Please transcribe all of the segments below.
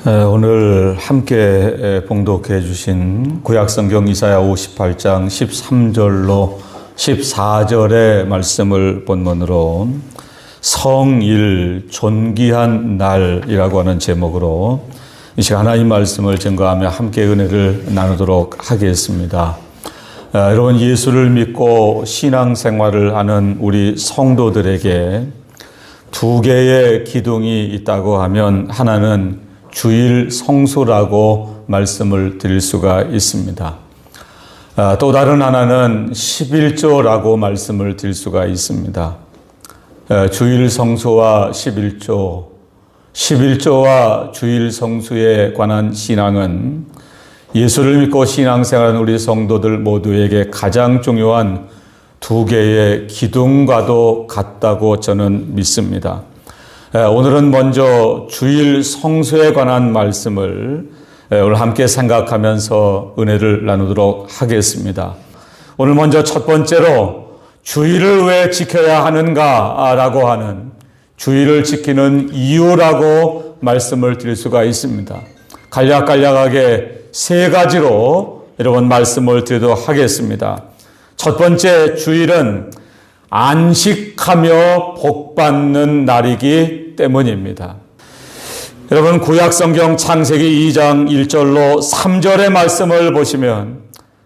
오늘 함께 봉독해 주신 구약성경 이사야 58장 13절로 14절의 말씀을 본문으로 성일 존귀한 날이라고 하는 제목으로 이 시간 하나님 말씀을 증거하며 함께 은혜를 나누도록 하겠습니다. 여러분, 예수를 믿고 신앙생활을 하는 우리 성도들에게 두 개의 기둥이 있다고 하면 하나는 주일 성수라고 말씀을 드릴 수가 있습니다. 또 다른 하나는 11조라고 말씀을 드릴 수가 있습니다. 주일 성수와 11조, 11조와 주일 성수에 관한 신앙은 예수를 믿고 신앙생활하는 우리 성도들 모두에게 가장 중요한 두 개의 기둥과도 같다고 저는 믿습니다. 오늘은 먼저 주일 성수에 관한 말씀을 오늘 함께 생각하면서 은혜를 나누도록 하겠습니다. 오늘 먼저 첫 번째로 주일을 왜 지켜야 하는가라고 하는 주일을 지키는 이유라고 말씀을 드릴 수가 있습니다. 간략간략하게 세 가지로 여러분 말씀을 드리도록 하겠습니다. 첫 번째, 주일은 안식하며 복받는 날이기 때문입니다. 여러분, 구약성경 창세기 2장 1절로 3절의 말씀을 보시면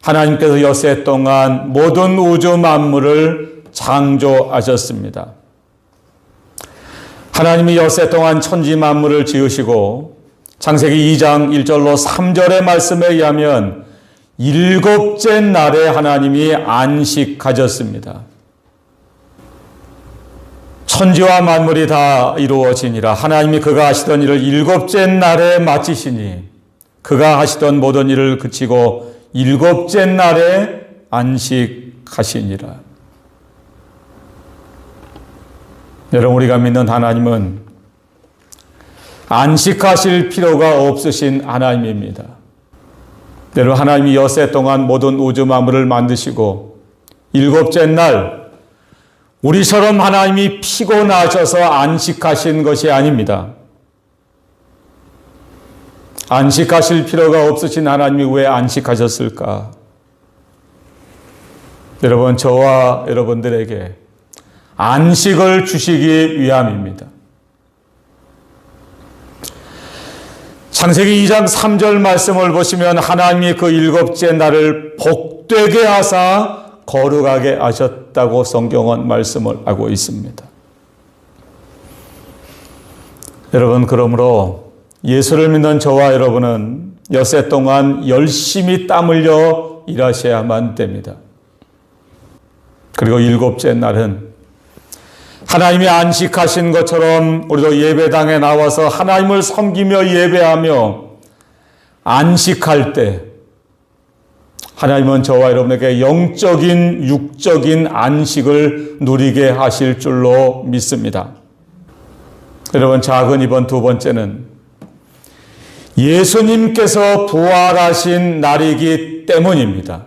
하나님께서 엿새 동안 모든 우주 만물을 창조하셨습니다. 하나님이 엿새 동안 천지 만물을 지으시고 창세기 2장 1절로 3절의 말씀에 의하면 일곱째 날에 하나님이 안식하셨습니다. 천지와 만물이 다 이루어지니라. 하나님이 그가 하시던 일을 일곱째 날에 마치시니 그가 하시던 모든 일을 그치고 일곱째 날에 안식하시니라. 여러분, 우리가 믿는 하나님은 안식하실 필요가 없으신 하나님입니다. 여러분, 하나님이 엿새 동안 모든 우주 만물을 만드시고 일곱째 날 우리처럼 하나님이 피곤하셔서 안식하신 것이 아닙니다. 안식하실 필요가 없으신 하나님이 왜 안식하셨을까? 여러분, 저와 여러분들에게 안식을 주시기 위함입니다. 창세기 2장 3절 말씀을 보시면 하나님이 그 일곱째 날을 복되게 하사 거룩하게 하셨다고 성경은 말씀을 하고 있습니다. 여러분, 그러므로 예수를 믿는 저와 여러분은 엿새 동안 열심히 땀 흘려 일하셔야만 됩니다. 그리고 일곱째 날은 하나님이 안식하신 것처럼 우리도 예배당에 나와서 하나님을 섬기며 예배하며 안식할 때 하나님은 저와 여러분에게 영적인 육적인 안식을 누리게 하실 줄로 믿습니다. 여러분, 작은 이번 두 번째는 예수님께서 부활하신 날이기 때문입니다.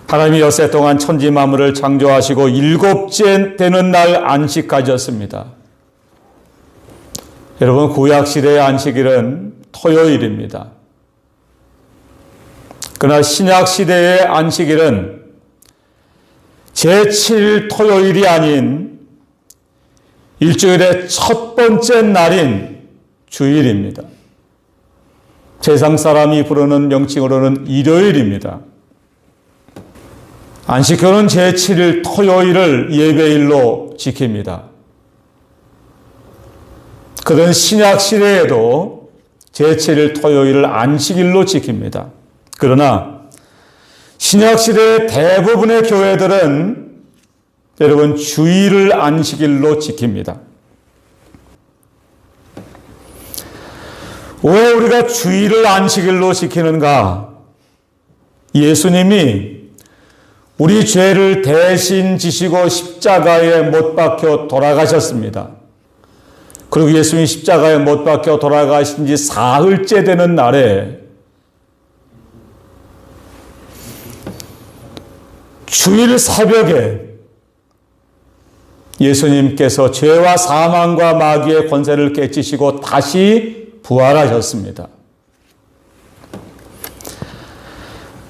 하나님이 엿새 동안 천지 만물을 창조하시고 일곱째 되는 날 안식하셨습니다. 여러분, 구약시대의 안식일은 토요일입니다. 그러나 신약시대의 안식일은 제7일 토요일이 아닌 일주일의 첫 번째 날인 주일입니다. 세상 사람이 부르는 명칭으로는 일요일입니다. 안식교는 제7일 토요일을 예배일로 지킵니다. 그런 신약시대에도 제7일 토요일을 안식일로 지킵니다. 그러나 신약시대의 대부분의 교회들은 여러분 주일을 안식일로 지킵니다. 왜 우리가 주일을 안식일로 지키는가? 예수님이 우리 죄를 대신 지시고 십자가에 못 박혀 돌아가셨습니다. 그리고 예수님이 십자가에 못 박혀 돌아가신 지 사흘째 되는 날에 주일 새벽에 예수님께서 죄와 사망과 마귀의 권세를 깨치시고 다시 부활하셨습니다.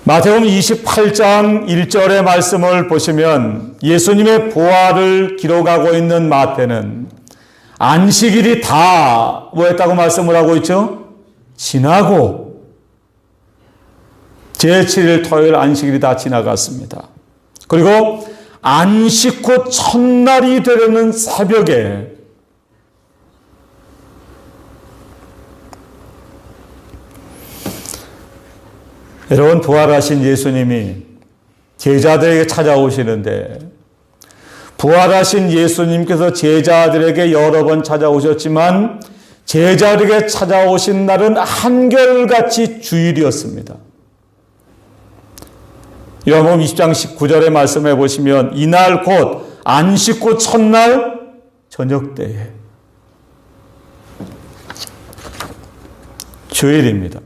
마태복음 28장 1절의 말씀을 보시면 예수님의 부활을 기록하고 있는 마태는 안식일이 다 뭐했다고 말씀을 하고 있죠? 지나고 제7일 토요일 안식일이 다 지나갔습니다. 그리고 안식 후 첫날이 되려는 새벽에 여러분, 부활하신 예수님이 제자들에게 찾아오시는데, 부활하신 예수님께서 제자들에게 여러 번 찾아오셨지만 제자들에게 찾아오신 날은 한결같이 주일이었습니다. 요한복음 20장 19절의 말씀해 보시면 이날 곧 안식 후 첫날 저녁때에 주일입니다.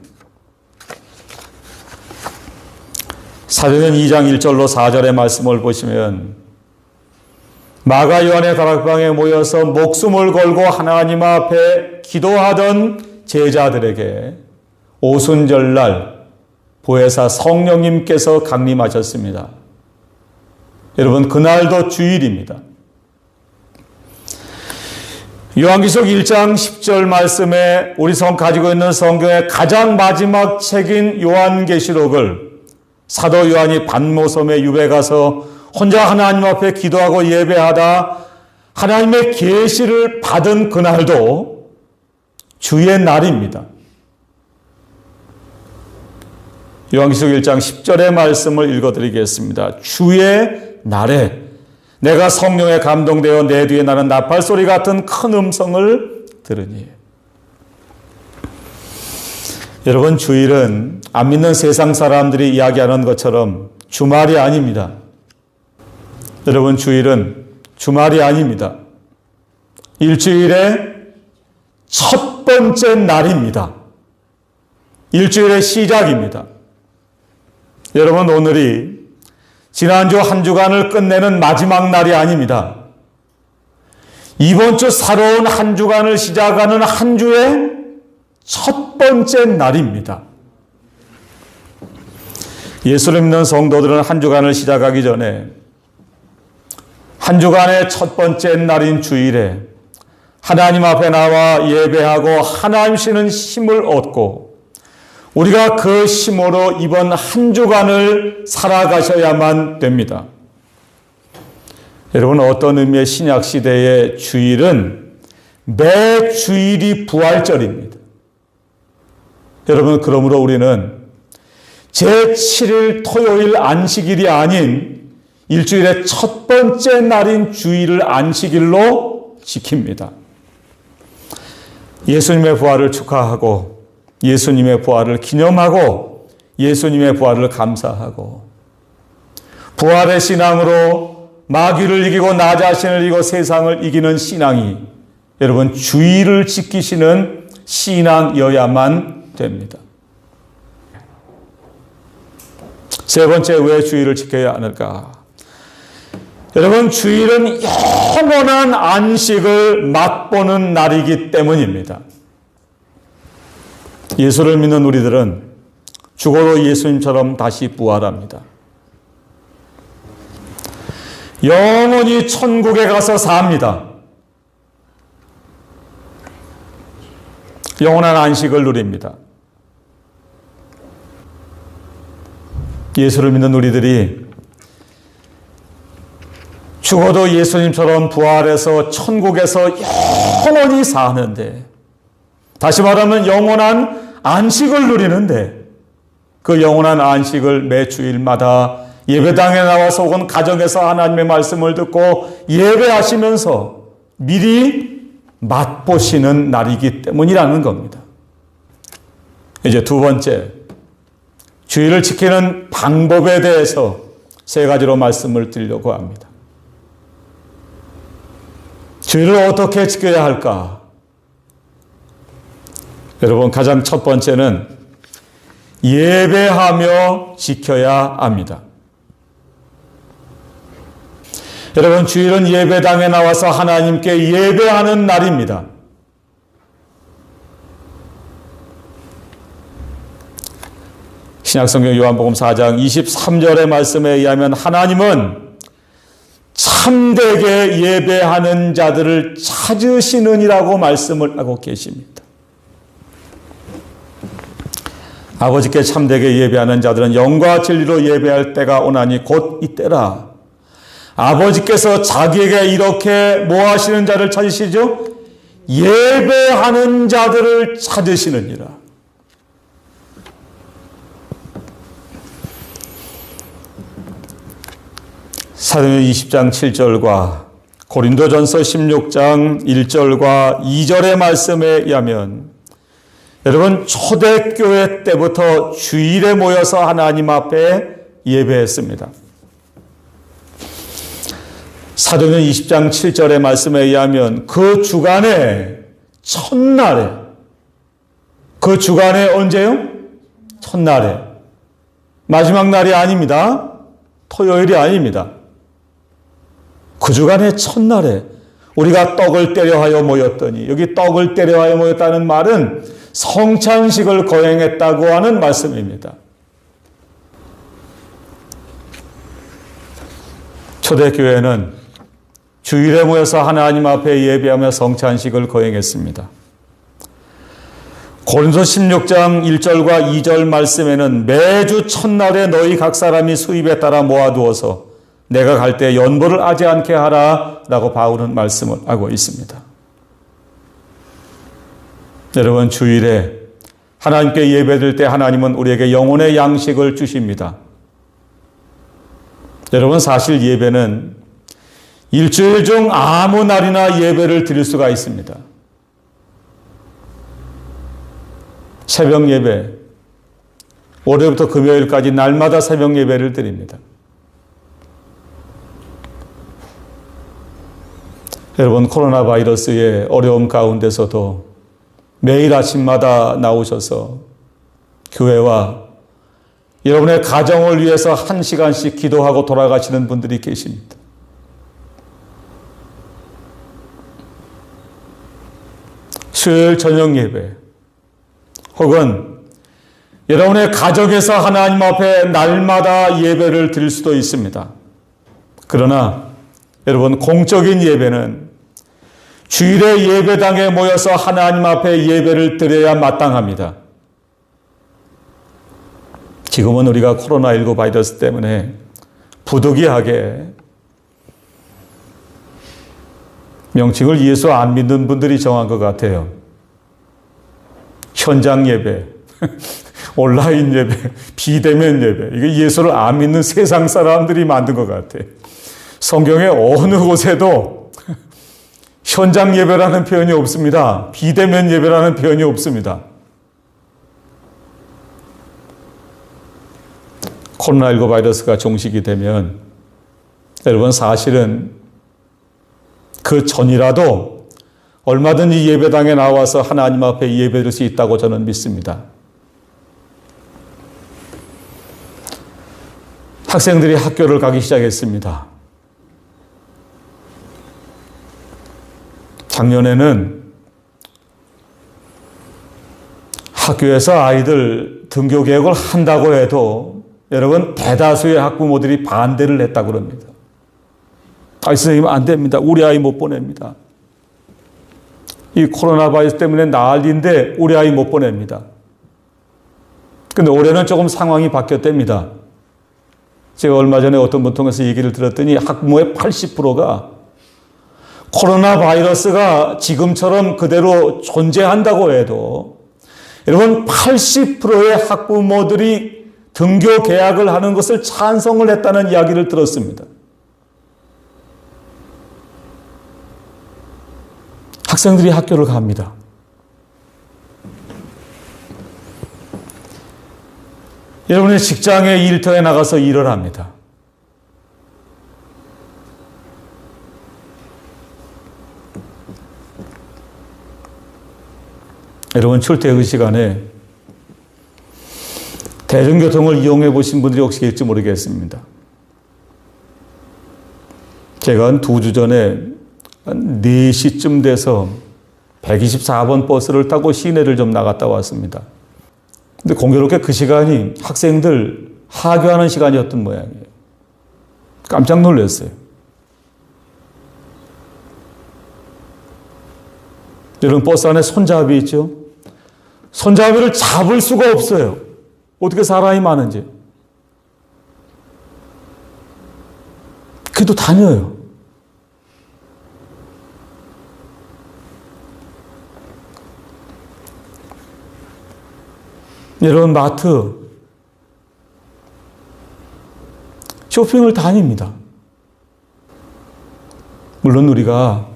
사도행전 2장 1절로 4절의 말씀을 보시면 마가 요한의 다락방에 모여서 목숨을 걸고 하나님 앞에 기도하던 제자들에게 오순절날 보혜사 성령님께서 강림하셨습니다. 여러분, 그날도 주일입니다. 요한계시록 1장 10절 말씀에 우리 가지고 있는 성경의 가장 마지막 책인 요한계시록을 사도 요한이 반모섬에 유배 가서 혼자 하나님 앞에 기도하고 예배하다 하나님의 계시를 받은 그날도 주의 날입니다. 요한계시록 1장 10절의 말씀을 읽어드리겠습니다. 주의 날에 내가 성령에 감동되어 내 뒤에 나는 나팔소리 같은 큰 음성을 들으니. 여러분, 주일은 안 믿는 세상 사람들이 이야기하는 것처럼 주말이 아닙니다. 여러분, 주일은 주말이 아닙니다. 일주일의 첫 번째 날입니다. 일주일의 시작입니다. 여러분, 오늘이 지난주 한 주간을 끝내는 마지막 날이 아닙니다. 이번 주 새로운 한 주간을 시작하는 한 주의 첫 번째 날입니다. 예수를 믿는 성도들은 한 주간을 시작하기 전에 한 주간의 첫 번째 날인 주일에 하나님 앞에 나와 예배하고 하나님 주시는 힘을 얻고 우리가 그 힘으로 이번 한 주간을 살아가셔야만 됩니다. 여러분, 어떤 의미의 신약 시대의 주일은 매 주일이 부활절입니다. 여러분, 그러므로 우리는 제7일 토요일 안식일이 아닌 일주일의 첫 번째 날인 주일을 안식일로 지킵니다. 예수님의 부활을 축하하고 예수님의 부활을 기념하고 예수님의 부활을 감사하고 부활의 신앙으로 마귀를 이기고 나 자신을 이기고 세상을 이기는 신앙이 여러분 주일을 지키시는 신앙이어야만 됩니다. 세 번째, 왜 주일을 지켜야 하는가? 여러분, 주일은 영원한 안식을 맛보는 날이기 때문입니다. 예수를 믿는 우리들은 죽어도 예수님처럼 다시 부활합니다. 영원히 천국에 가서 삽니다. 영원한 안식을 누립니다. 예수를 믿는 우리들이 죽어도 예수님처럼 부활해서 천국에서 영원히 사는데, 다시 말하면 영원한 안식을 누리는데, 그 영원한 안식을 매 주일마다 예배당에 나와서 혹은 가정에서 하나님의 말씀을 듣고 예배하시면서 미리 맛보시는 날이기 때문이라는 겁니다. 이제 두 번째, 주일을 지키는 방법에 대해서 세 가지로 말씀을 드리려고 합니다. 주일을 어떻게 지켜야 할까? 여러분, 가장 첫 번째는 예배하며 지켜야 합니다. 여러분, 주일은 예배당에 나와서 하나님께 예배하는 날입니다. 신약성경 요한복음 4장 23절의 말씀에 의하면 하나님은 참되게 예배하는 자들을 찾으시느니라고 말씀을 하고 계십니다. 아버지께 참되게 예배하는 자들은 영과 진리로 예배할 때가 오나니 곧 이때라. 아버지께서 자기에게 이렇게 뭐 하시는 자를 찾으시죠? 예배하는 자들을 찾으시느니라. 사도행전 20장 7절과 고린도전서 16장 1절과 2절의 말씀에 의하면 여러분, 초대교회 때부터 주일에 모여서 하나님 앞에 예배했습니다. 사도행전 20장 7절의 말씀에 의하면 그 주간에 첫날에, 그 주간에 언제요? 첫날에. 마지막 날이 아닙니다. 토요일이 아닙니다. 그 주간의 첫날에 우리가 떡을 떼려 하여 모였더니, 여기 떡을 떼려 하여 모였다는 말은 성찬식을 거행했다고 하는 말씀입니다. 초대교회는 주일에 모여서 하나님 앞에 예배하며 성찬식을 거행했습니다. 고린도 16장 1절과 2절 말씀에는 매주 첫날에 너희 각 사람이 수입에 따라 모아두어서 내가 갈 때 연보를 하지 않게 하라 라고 바울은 말씀을 하고 있습니다. 여러분, 주일에 하나님께 예배드릴 때 하나님은 우리에게 영혼의 양식을 주십니다. 여러분, 사실 예배는 일주일 중 아무 날이나 예배를 드릴 수가 있습니다. 새벽 예배, 월요일부터 금요일까지 날마다 새벽 예배를 드립니다. 여러분, 코로나 바이러스의 어려움 가운데서도 매일 아침마다 나오셔서 교회와 여러분의 가정을 위해서 1시간씩 기도하고 돌아가시는 분들이 계십니다. 수요일 저녁 예배 혹은 여러분의 가정에서 하나님 앞에 날마다 예배를 드릴 수도 있습니다. 그러나 여러분, 공적인 예배는 주일에 예배당에 모여서 하나님 앞에 예배를 드려야 마땅합니다. 지금은 우리가 코로나19 바이러스 때문에 부득이하게 명칭을 예수 안 믿는 분들이 정한 것 같아요. 현장 예배, 온라인 예배, 비대면 예배. 이게 예수를 안 믿는 세상 사람들이 만든 것 같아요. 성경의 어느 곳에도 현장 예배라는 표현이 없습니다. 비대면 예배라는 표현이 없습니다. 코로나19 바이러스가 종식이 되면 여러분, 사실은 그 전이라도 얼마든지 예배당에 나와서 하나님 앞에 예배드릴 수 있다고 저는 믿습니다. 학생들이 학교를 가기 시작했습니다. 작년에는 학교에서 아이들 등교 개혁을 한다고 해도 여러분, 대다수의 학부모들이 반대를 했다고 그럽니다. 선생님, 안 됩니다. 우리 아이 못 보냅니다. 이 코로나 바이러스 때문에 난리인데 우리 아이 못 보냅니다. 근데 올해는 조금 상황이 바뀌었답니다. 제가 얼마 전에 어떤 분 통해서 얘기를 들었더니 학부모의 80%가 코로나 바이러스가 지금처럼 그대로 존재한다고 해도 여러분, 80%의 학부모들이 등교 개학을 하는 것을 찬성을 했다는 이야기를 들었습니다. 학생들이 학교를 갑니다. 여러분의 직장의 일터에 나가서 일을 합니다. 여러분, 출퇴근 시간에 대중교통을 이용해 보신 분들이 혹시 계실지 모르겠습니다. 제가 한 2주 전에 한 4시쯤 돼서 124번 버스를 타고 시내를 좀 나갔다 왔습니다. 근데 공교롭게 그 시간이 학생들 하교하는 시간이었던 모양이에요. 깜짝 놀랐어요. 여러분, 버스 안에 손잡이 있죠? 손잡이를 잡을 수가 없어요. 어떻게 사람이 많은지. 그래도 다녀요. 여러분, 마트, 쇼핑을 다닙니다. 물론 우리가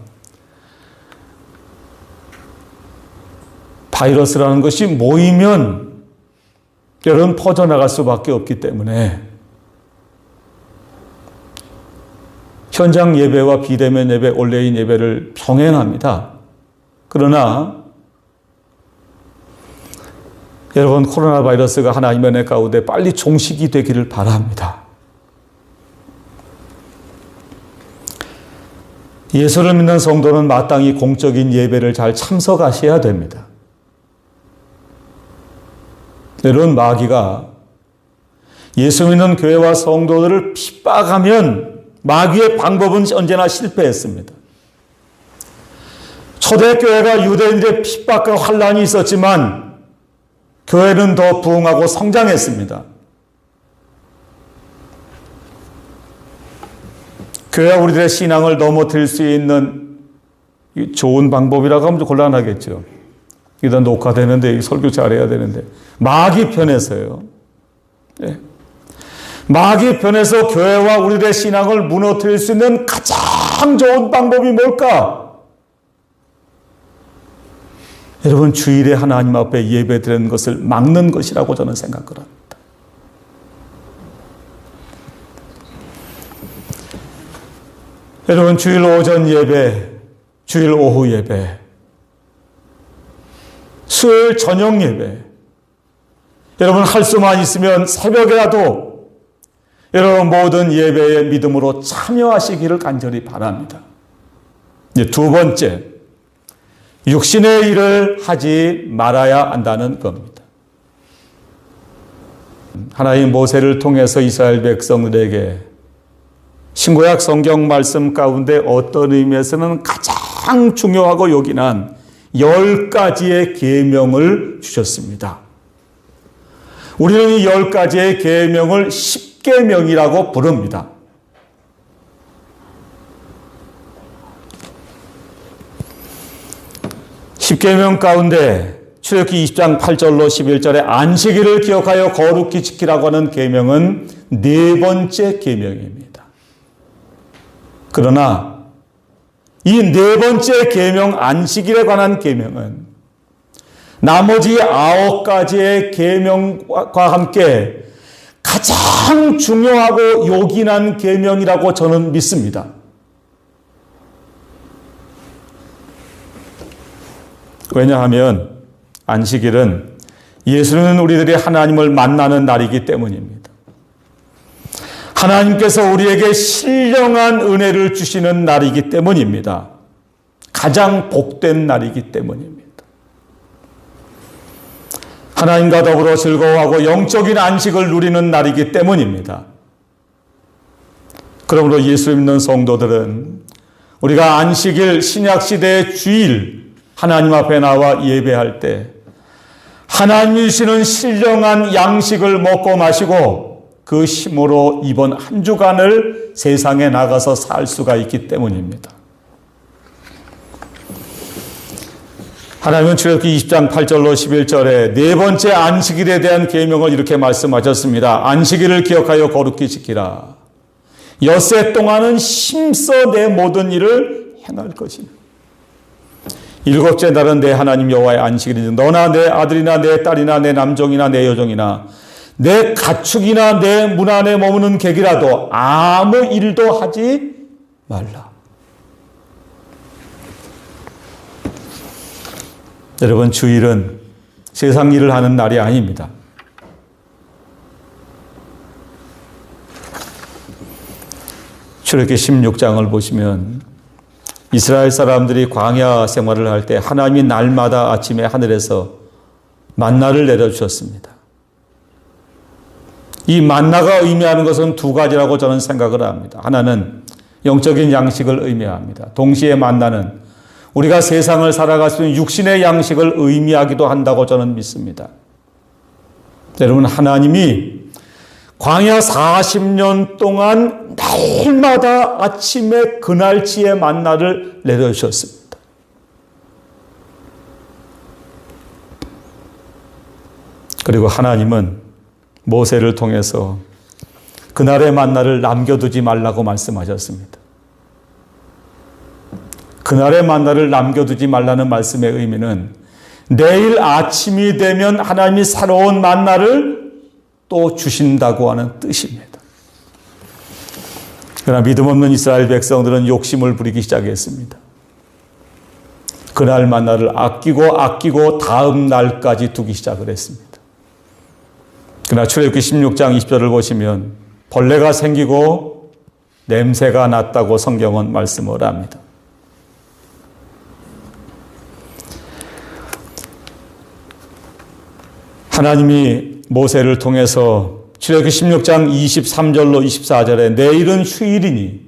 바이러스라는 것이 모이면 여러분 퍼져나갈 수밖에 없기 때문에 현장 예배와 비대면 예배, 온라인 예배를 병행합니다. 그러나 여러분, 코로나 바이러스가 하나님의 은혜 가운데 빨리 종식이 되기를 바랍니다. 예수를 믿는 성도는 마땅히 공적인 예배를 잘 참석하셔야 됩니다. 여러분, 마귀가 예수 믿는 교회와 성도들을 핍박하면 마귀의 방법은 언제나 실패했습니다. 초대교회가 유대인들의 핍박과 환란이 있었지만 교회는 더 부흥하고 성장했습니다. 교회가 우리들의 신앙을 넘어뜨릴 수 있는 좋은 방법이라고 하면 좀 곤란하겠죠. 이게 녹화되는데, 설교 잘해야 되는데. 마귀 편에서요. 네. 마귀 편에서 교회와 우리들의 신앙을 무너뜨릴 수 있는 가장 좋은 방법이 뭘까? 여러분, 주일에 하나님 앞에 예배 드리는 것을 막는 것이라고 저는 생각을 합니다. 여러분, 주일 오전 예배, 주일 오후 예배, 수요일 저녁 예배, 여러분 할 수만 있으면 새벽에라도 여러분 모든 예배에 믿음으로 참여하시기를 간절히 바랍니다. 이제 두 번째, 육신의 일을 하지 말아야 한다는 겁니다. 하나님 모세를 통해서 이스라엘 백성들에게 신구약 성경 말씀 가운데 어떤 의미에서는 가장 중요하고 요긴한 10가지의 계명을 주셨습니다. 우리는 이 10가지의 계명을 10계명이라고 부릅니다. 십계명 가운데 출애굽기 20장 8절로 11절에 안식일을 기억하여 거룩히 지키라고 하는 계명은 네 번째 계명입니다. 그러나 이 네 번째 계명 안식일에 관한 계명은 나머지 9가지의 계명과 함께 가장 중요하고 요긴한 계명이라고 저는 믿습니다. 왜냐하면 안식일은 예수는 우리들이 하나님을 만나는 날이기 때문입니다. 하나님께서 우리에게 신령한 은혜를 주시는 날이기 때문입니다. 가장 복된 날이기 때문입니다. 하나님과 더불어 즐거워하고 영적인 안식을 누리는 날이기 때문입니다. 그러므로 예수 믿는 성도들은 우리가 안식일 신약시대의 주일 하나님 앞에 나와 예배할 때 하나님이 주시는 신령한 양식을 먹고 마시고 그 힘으로 이번 한 주간을 세상에 나가서 살 수가 있기 때문입니다. 하나님은 출애굽기 20장 8절로 11절에 네 번째 안식일에 대한 계명을 이렇게 말씀하셨습니다. 안식일을 기억하여 거룩히 지키라. 엿새 동안은 힘써 내 모든 일을 행할 것이니 일곱째 날은 내 하나님 여호와의 안식일이니 너나 내 아들이나 내 딸이나 내 남종이나 내 여종이나 내 가축이나 내 문 안에 머무는 객이라도 아무 일도 하지 말라. 여러분, 주일은 세상 일을 하는 날이 아닙니다. 출애굽기 16장을 보시면 이스라엘 사람들이 광야 생활을 할 때 하나님이 날마다 아침에 하늘에서 만나를 내려주셨습니다. 이 만나가 의미하는 것은 두 가지라고 저는 생각을 합니다. 하나는 영적인 양식을 의미합니다. 동시에 만나는 우리가 세상을 살아갈 수 있는 육신의 양식을 의미하기도 한다고 저는 믿습니다. 여러분, 하나님이 광야 40년 동안 날마다 아침에 그날치의 만나를 내려주셨습니다. 그리고 하나님은 모세를 통해서 그날의 만나를 남겨두지 말라고 말씀하셨습니다. 그날의 만나를 남겨두지 말라는 말씀의 의미는 내일 아침이 되면 하나님이 새로운 만나를 또 주신다고 하는 뜻입니다. 그러나 믿음 없는 이스라엘 백성들은 욕심을 부리기 시작했습니다. 그날 만나를 아끼고 다음 날까지 두기 시작을 했습니다. 그러나 출애굽기 16장 20절을 보시면 벌레가 생기고 냄새가 났다고 성경은 말씀을 합니다. 하나님이 모세를 통해서 출애굽기 16장 23절로 24절에 내일은 휴일이니,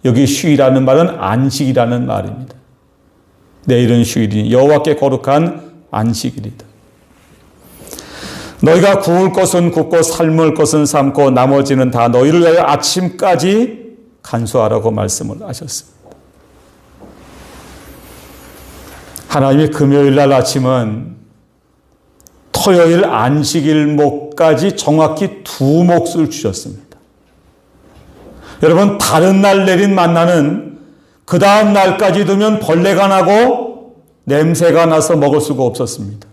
여기 휴일이라는 말은 안식이라는 말입니다. 내일은 휴일이니 여호와께 거룩한 안식일이다. 너희가 구울 것은 굽고 삶을 것은 삶고 나머지는 다 너희를 위하여 아침까지 간수하라고 말씀을 하셨습니다. 하나님이 금요일 날 아침은 토요일 안식일목까지 정확히 두 몫을 주셨습니다. 여러분, 다른 날 내린 만나는 그 다음 날까지 두면 벌레가 나고 냄새가 나서 먹을 수가 없었습니다.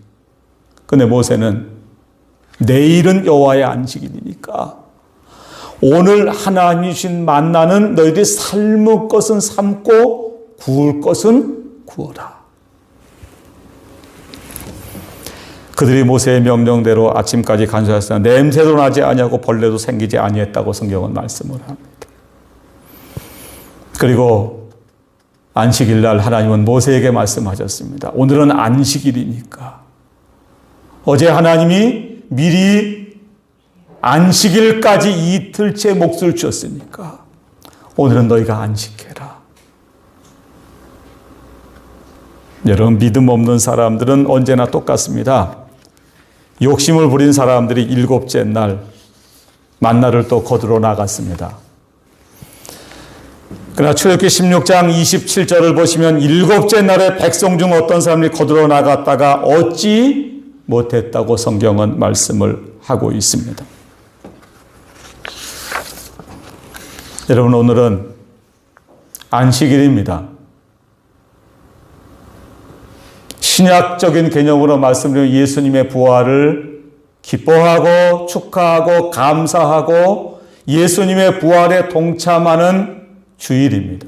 근데 모세는 내일은 여호와의 안식일이니까 오늘 하나님이 주신 만나는 너희들이 삶을 것은 삶고 구울 것은 구워라. 그들이 모세의 명령대로 아침까지 간수하였으나 냄새도 나지 아니하고 벌레도 생기지 아니했다고 성경은 말씀을 합니다. 그리고 안식일 날 하나님은 모세에게 말씀하셨습니다. 오늘은 안식일이니까 어제 하나님이 미리 안식일까지 이틀째 몫을 주었으니까 오늘은 너희가 안식해라. 여러분, 믿음 없는 사람들은 언제나 똑같습니다. 욕심을 부린 사람들이 일곱째 날 만나를 또 거두러 나갔습니다. 그러나 출애굽기 16장 27절을 보시면 일곱째 날에 백성 중 어떤 사람이 거두러 나갔다가 얻지 못했다고 성경은 말씀을 하고 있습니다. 여러분, 오늘은 안식일입니다. 신약적인 개념으로 말씀드리면 예수님의 부활을 기뻐하고 축하하고 감사하고 예수님의 부활에 동참하는 주일입니다.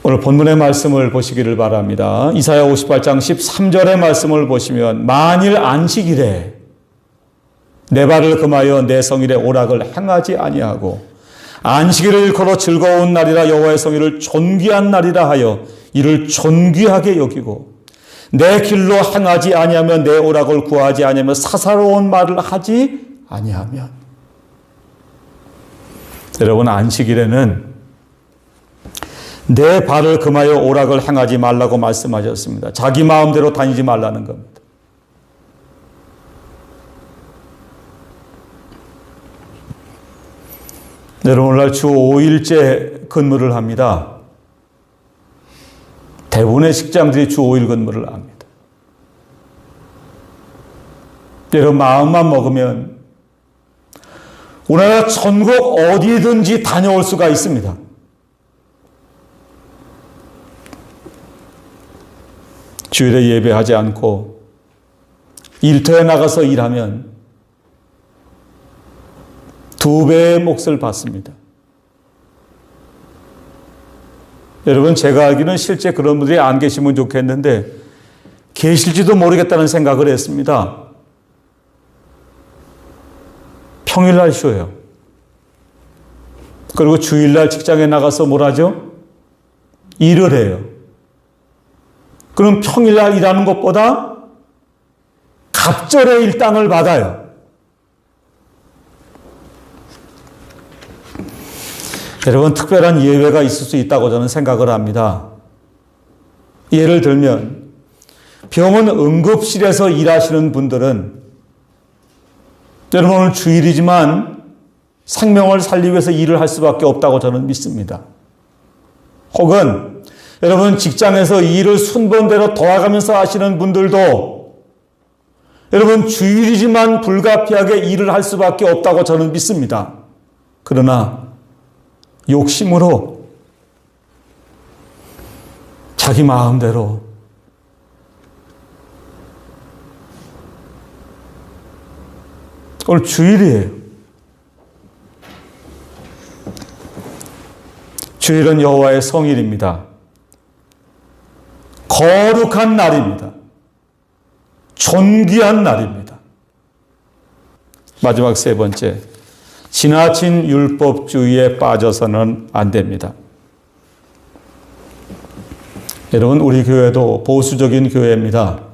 오늘 본문의 말씀을 보시기를 바랍니다. 이사야 58장 13절의 말씀을 보시면 만일 안식일에 내 발을 금하여 내 성일의 오락을 행하지 아니하고 안식일을 일컬어 즐거운 날이라 여호와의 성일을 존귀한 날이라 하여 이를 존귀하게 여기고 내 길로 행하지 아니하면 내 오락을 구하지 아니하면 사사로운 말을 하지 아니하면. 여러분, 안식일에는 내 발을 금하여 오락을 행하지 말라고 말씀하셨습니다. 자기 마음대로 다니지 말라는 겁니다. 여러분, 오늘날 주 5일째 근무를 합니다. 대부분의 직장들이 주 5일 근무를 합니다. 여러분, 마음만 먹으면 우리나라 전국 어디든지 다녀올 수가 있습니다. 주일에 예배하지 않고 일터에 나가서 일하면 2배의 몫을 받습니다. 여러분, 제가 알기로는 실제 그런 분들이 안 계시면 좋겠는데 계실지도 모르겠다는 생각을 했습니다. 평일날 쉬어요. 그리고 주일날 직장에 나가서 뭘 하죠? 일을 해요. 그럼 평일날 일하는 것보다 갑절의 일당을 받아요. 여러분, 특별한 예외가 있을 수 있다고 저는 생각을 합니다. 예를 들면 병원 응급실에서 일하시는 분들은 여러분 오늘 주일이지만 생명을 살리기 위해서 일을 할 수밖에 없다고 저는 믿습니다. 혹은 여러분 직장에서 일을 순번대로 도와가면서 하시는 분들도 여러분 주일이지만 불가피하게 일을 할 수밖에 없다고 저는 믿습니다. 그러나 욕심으로 자기 마음대로 오늘 주일이에요. 주일은 여호와의 성일입니다. 거룩한 날입니다. 존귀한 날입니다. 마지막 세 번째, 지나친 율법주의에 빠져서는 안 됩니다. 여러분, 우리 교회도 보수적인 교회입니다.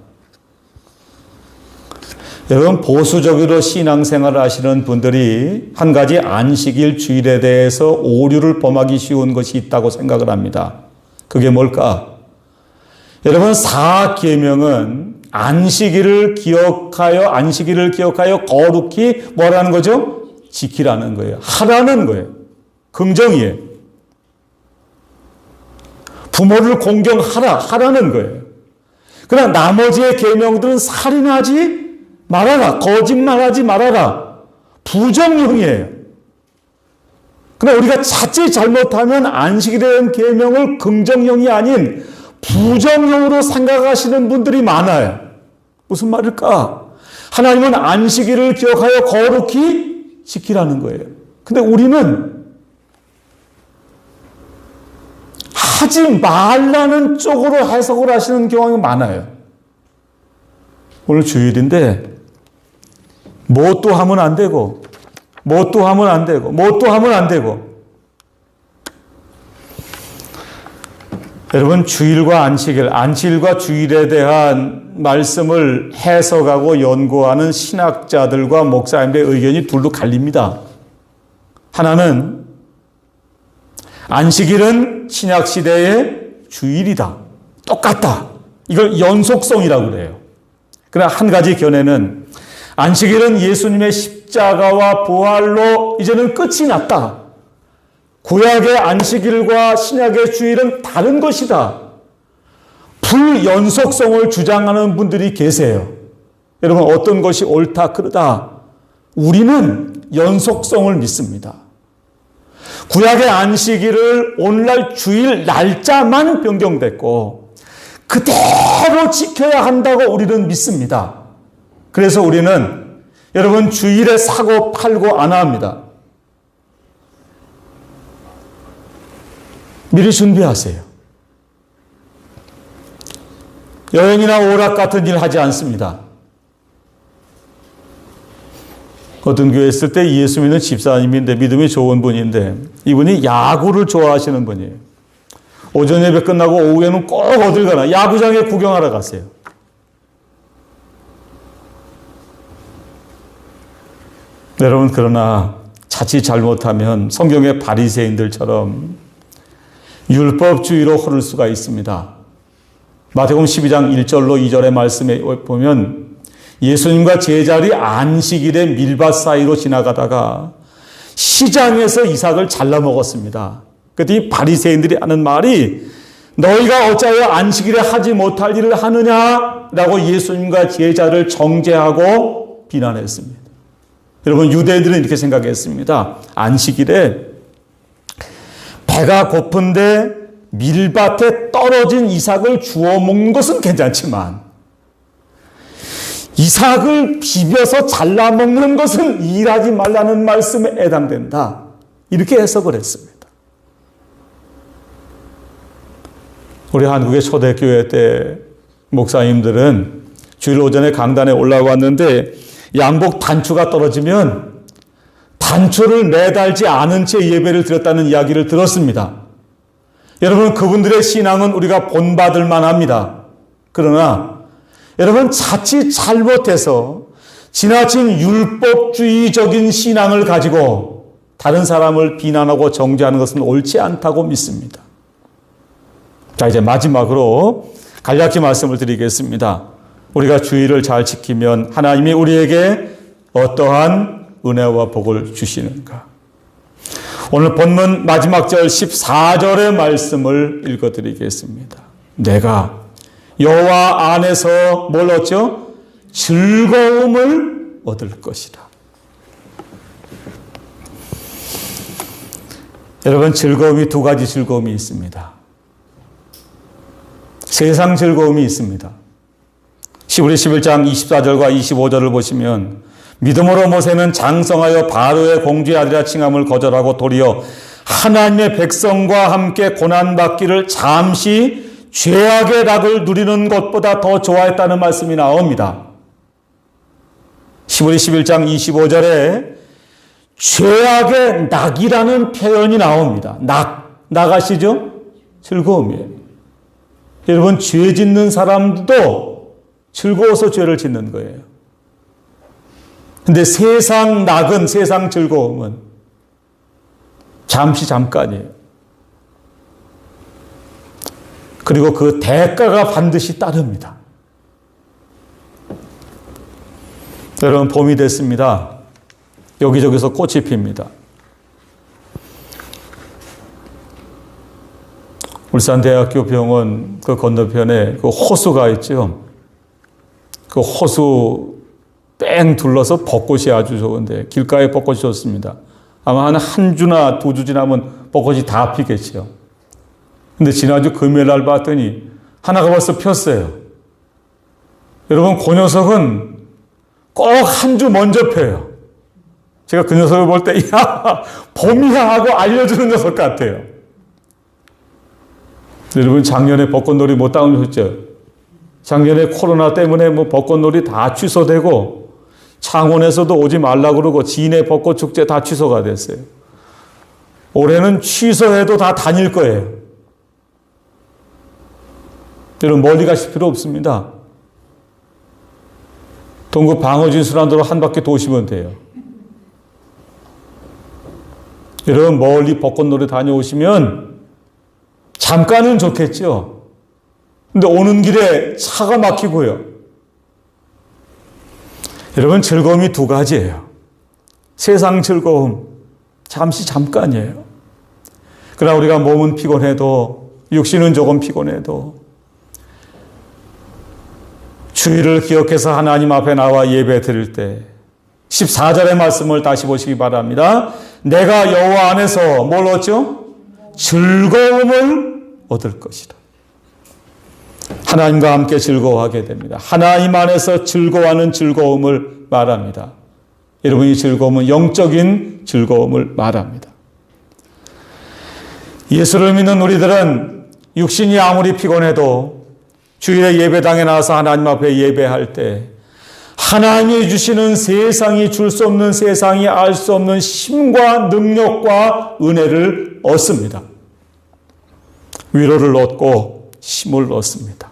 여러분, 보수적으로 신앙생활을 하시는 분들이 한 가지 안식일 주일에 대해서 오류를 범하기 쉬운 것이 있다고 생각을 합니다. 그게 뭘까? 여러분, 4계명은 안식일을 기억하여 거룩히 뭐라는 거죠? 지키라는 거예요. 하라는 거예요. 긍정이에요. 부모를 공경하라는 거예요. 그러나 나머지의 계명들은 살인하지 말아라, 거짓말하지 말아라, 부정령이에요. 그러나 우리가 자칫 잘못하면 안식일에 대한 계명을 긍정령이 아닌 부정령으로 생각하시는 분들이 많아요. 무슨 말일까? 하나님은 안식일을 기억하여 거룩히 지키라는 거예요. 근데 우리는 하지 말라는 쪽으로 해석을 하시는 경향이 많아요. 오늘 주일인데 뭣도 하면 안 되고, 뭣도 하면 안 되고, 뭣도 하면 안 되고. 여러분, 주일과 안식일과 주일에 대한 말씀을 해석하고 연구하는 신학자들과 목사님들의 의견이 둘로 갈립니다. 하나는 안식일은 신약시대의 주일이다. 똑같다. 이걸 연속성이라고 그래요. 그러나 한 가지 견해는 안식일은 예수님의 십자가와 부활로 이제는 끝이 났다. 구약의 안식일과 신약의 주일은 다른 것이다. 불연속성을 주장하는 분들이 계세요. 여러분, 어떤 것이 옳다 그르다. 우리는 연속성을 믿습니다. 구약의 안식일을 오늘날 주일 날짜만 변경됐고 그대로 지켜야 한다고 우리는 믿습니다. 그래서 우리는 여러분 주일에 사고 팔고 안 합니다. 미리 준비하세요. 여행이나 오락 같은 일 하지 않습니다. 어떤 교회에 있을 때 예수 믿는 집사님인데 믿음이 좋은 분인데 이분이 야구를 좋아하시는 분이에요. 오전 예배 끝나고 오후에는 꼭 어딜 가나 야구장에 구경하러 갔어요. 여러분, 그러나 자칫 잘못하면 성경의 바리새인들처럼 율법주의로 흐를 수가 있습니다. 마태복음 12장 1절로 2절의 말씀에 보면 예수님과 제자들이 안식일에 밀밭 사이로 지나가다가 시장에서 이삭을 잘라 먹었습니다. 그때 바리새인들이 하는 말이 너희가 어찌하여 안식일에 하지 못할 일을 하느냐라고 예수님과 제자를 정죄하고 비난했습니다. 여러분, 유대인들은 이렇게 생각했습니다. 안식일에 배가 고픈데 밀밭에 떨어진 이삭을 주워 먹는 것은 괜찮지만 이삭을 비벼서 잘라 먹는 것은 일하지 말라는 말씀에 해당된다. 이렇게 해석을 했습니다. 우리 한국의 초대교회 때 목사님들은 주일 오전에 강단에 올라왔는데 양복 단추가 떨어지면 단초를 매달지 않은 채 예배를 드렸다는 이야기를 들었습니다. 여러분, 그분들의 신앙은 우리가 본받을 만합니다. 그러나 여러분, 자칫 잘못해서 지나친 율법주의적인 신앙을 가지고 다른 사람을 비난하고 정죄하는 것은 옳지 않다고 믿습니다. 자, 이제 마지막으로 간략히 말씀을 드리겠습니다. 우리가 주의를 잘 지키면 하나님이 우리에게 어떠한 은혜와 복을 주시는가? 오늘 본문 마지막 절 14절의 말씀을 읽어드리겠습니다. 내가 여호와 안에서 뭘 얻죠? 즐거움을 얻을 것이라. 여러분, 즐거움이 두 가지 즐거움이 있습니다. 세상 즐거움이 있습니다. 시브리 11장 24절과 25절을 보시면 믿음으로 모세는 장성하여 바로의 공주의 아들이라 칭함을 거절하고 도리어 하나님의 백성과 함께 고난받기를 잠시 죄악의 낙을 누리는 것보다 더 좋아했다는 말씀이 나옵니다. 시브리 11장 25절에 죄악의 낙이라는 표현이 나옵니다. 낙아시죠? 즐거움이에요. 여러분, 죄 짓는 사람도 즐거워서 죄를 짓는 거예요. 근데 세상 낙은, 세상 즐거움은 잠깐이에요. 그리고 그 대가가 반드시 따릅니다. 여러분, 봄이 됐습니다. 여기저기서 꽃이 핍니다. 울산대학교 병원 그 건너편에 그 호수가 있죠. 그 호수 뺑 둘러서 벚꽃이 아주 좋은데 길가에 벚꽃이 좋습니다. 아마 한 주나 두 주 지나면 벚꽃이 다 피겠죠. 근데 지난주 금요일 날 봤더니 하나가 벌써 폈어요. 여러분, 그 녀석은 꼭 한 주 먼저 펴요. 제가 그 녀석을 볼 때 야, 봄이야 하고 알려주는 녀석 같아요. 여러분, 작년에 벚꽃놀이 못 다녀오셨죠? 작년에 코로나 때문에 벚꽃놀이 다 취소되고 창원에서도 오지 말라고 그러고 진해 벚꽃축제 다 취소가 됐어요. 올해는 취소해도 다 다닐 거예요. 여러분, 멀리 가실 필요 없습니다. 동구 방어진 순환도로 한 바퀴 도시면 돼요. 여러분, 멀리 벚꽃놀이 다녀오시면 잠깐은 좋겠죠. 근데 오는 길에 차가 막히고요. 여러분, 즐거움이 두 가지예요. 세상 즐거움, 잠깐이에요. 그러나 우리가 몸은 피곤해도, 육신은 조금 피곤해도 주의를 기억해서 하나님 앞에 나와 예배 드릴 때 14절의 말씀을 다시 보시기 바랍니다. 내가 여호와 안에서 뭘 얻죠? 즐거움을 얻을 것이다. 하나님과 함께 즐거워하게 됩니다. 하나님 안에서 즐거워하는 즐거움을 말합니다. 여러분이 즐거움은 영적인 즐거움을 말합니다. 예수를 믿는 우리들은 육신이 아무리 피곤해도 주일에 예배당에 나와서 하나님 앞에 예배할 때 하나님이 주시는 세상이 줄 수 없는, 세상이 알 수 없는 힘과 능력과 은혜를 얻습니다. 위로를 얻고 힘을 얻습니다.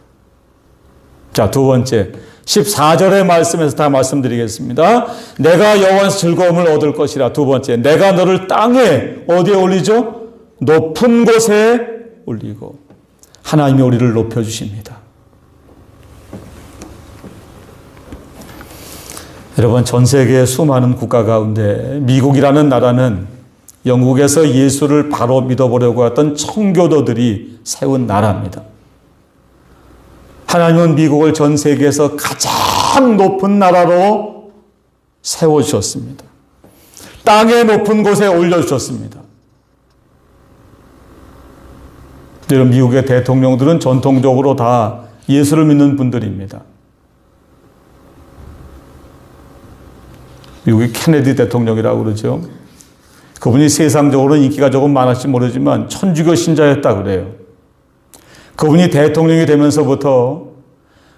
자, 두 번째 14절의 말씀에서 다 말씀드리겠습니다. 내가 여호와에서 즐거움을 얻을 것이라. 두 번째, 내가 너를 땅에 어디에 올리죠? 높은 곳에 올리고. 하나님이 우리를 높여주십니다. 여러분, 전 세계의 수많은 국가 가운데 미국이라는 나라는 영국에서 예수를 바로 믿어보려고 했던 청교도들이 세운 나라입니다. 하나님은 미국을 전 세계에서 가장 높은 나라로 세워주셨습니다. 땅의 높은 곳에 올려주셨습니다. 여러분, 미국의 대통령들은 전통적으로 다 예수를 믿는 분들입니다. 미국의 케네디 대통령이라고 그러죠. 그분이 세상적으로 인기가 조금 많았을지 모르지만 천주교 신자였다 그래요. 그분이 대통령이 되면서부터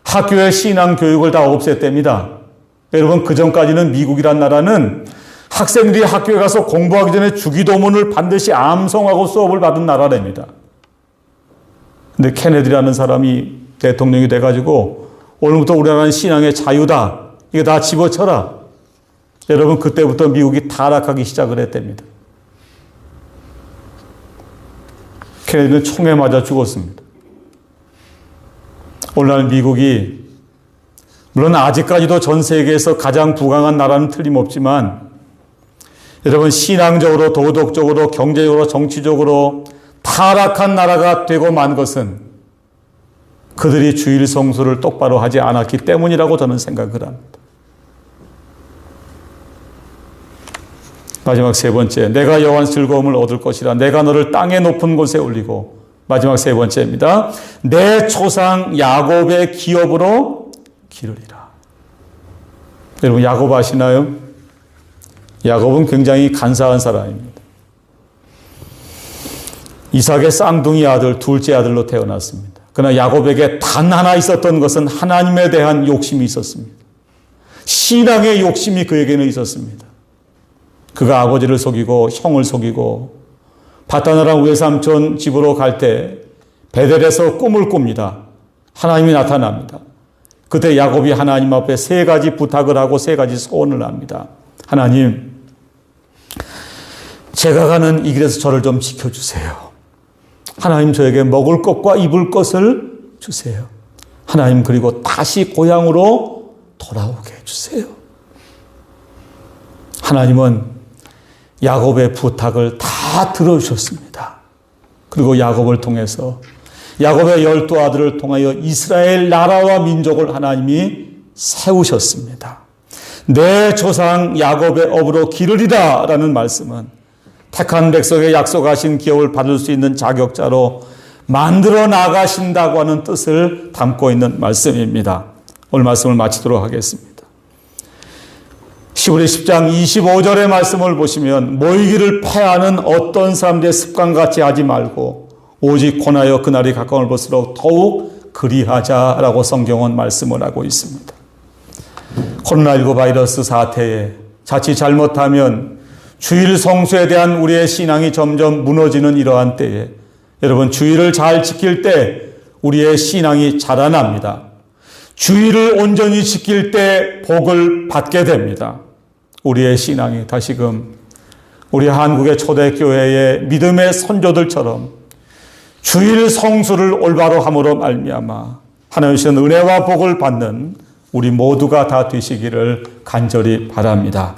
학교의 신앙 교육을 다 없앴답니다. 여러분, 그 전까지는 미국이란 나라는 학생들이 학교에 가서 공부하기 전에 주기도문을 반드시 암송하고 수업을 받은 나라랍니다. 근데 케네디라는 사람이 대통령이 돼가지고 오늘부터 우리나라는 신앙의 자유다. 이거 다 집어쳐라. 여러분, 그때부터 미국이 타락하기 시작을 했답니다. 케네디는 총에 맞아 죽었습니다. 오늘날 미국이 물론 아직까지도 전 세계에서 가장 부강한 나라는 틀림없지만 여러분, 신앙적으로, 도덕적으로, 경제적으로, 정치적으로 타락한 나라가 되고 만 것은 그들이 주일 성수를 똑바로 하지 않았기 때문이라고 저는 생각을 합니다. 마지막 세 번째, 내가 여호와의 즐거움을 얻을 것이라. 내가 너를 땅의 높은 곳에 올리고. 마지막 세 번째입니다. 내 조상 야곱의 기업으로 기르리라. 여러분, 야곱 아시나요? 야곱은 굉장히 간사한 사람입니다. 이삭의 쌍둥이 아들, 둘째 아들로 태어났습니다. 그러나 야곱에게 단 하나 있었던 것은 하나님에 대한 욕심이 있었습니다. 신앙의 욕심이 그에게는 있었습니다. 그가 아버지를 속이고 형을 속이고 바타나랑 외삼촌 집으로 갈 때 베델에서 꿈을 꿉니다. 하나님이 나타납니다. 그때 야곱이 하나님 앞에 세 가지 부탁을 하고 세 가지 소원을 합니다. 하나님, 제가 가는 이 길에서 저를 좀 지켜주세요. 하나님, 저에게 먹을 것과 입을 것을 주세요. 하나님, 그리고 다시 고향으로 돌아오게 해주세요. 하나님은 야곱의 부탁을 다 들어주셨습니다. 그리고 야곱을 통해서 야곱의 12아들을 통하여 이스라엘 나라와 민족을 하나님이 세우셨습니다. 내 조상 야곱의 업으로 기르리라 라는 말씀은 택한 백성의 약속하신 기업을 받을 수 있는 자격자로 만들어 나가신다고 하는 뜻을 담고 있는 말씀입니다. 오늘 말씀을 마치도록 하겠습니다. 시브리 10장 25절의 말씀을 보시면 모이기를 패하는 어떤 사람들의 습관같이 하지 말고 오직 권하여 그날이 가까울 볼수록 더욱 그리하자라고 성경은 말씀을 하고 있습니다. 코로나19 바이러스 사태에 자칫 잘못하면 주일 성수에 대한 우리의 신앙이 점점 무너지는 이러한 때에 여러분, 주일을 잘 지킬 때 우리의 신앙이 자라납니다. 주일을 온전히 지킬 때 복을 받게 됩니다. 우리의 신앙이 다시금 우리 한국의 초대교회의 믿음의 선조들처럼 주일 성수를 올바로 함으로 말미암아 하나님 주신 은혜와 복을 받는 우리 모두가 다 되시기를 간절히 바랍니다.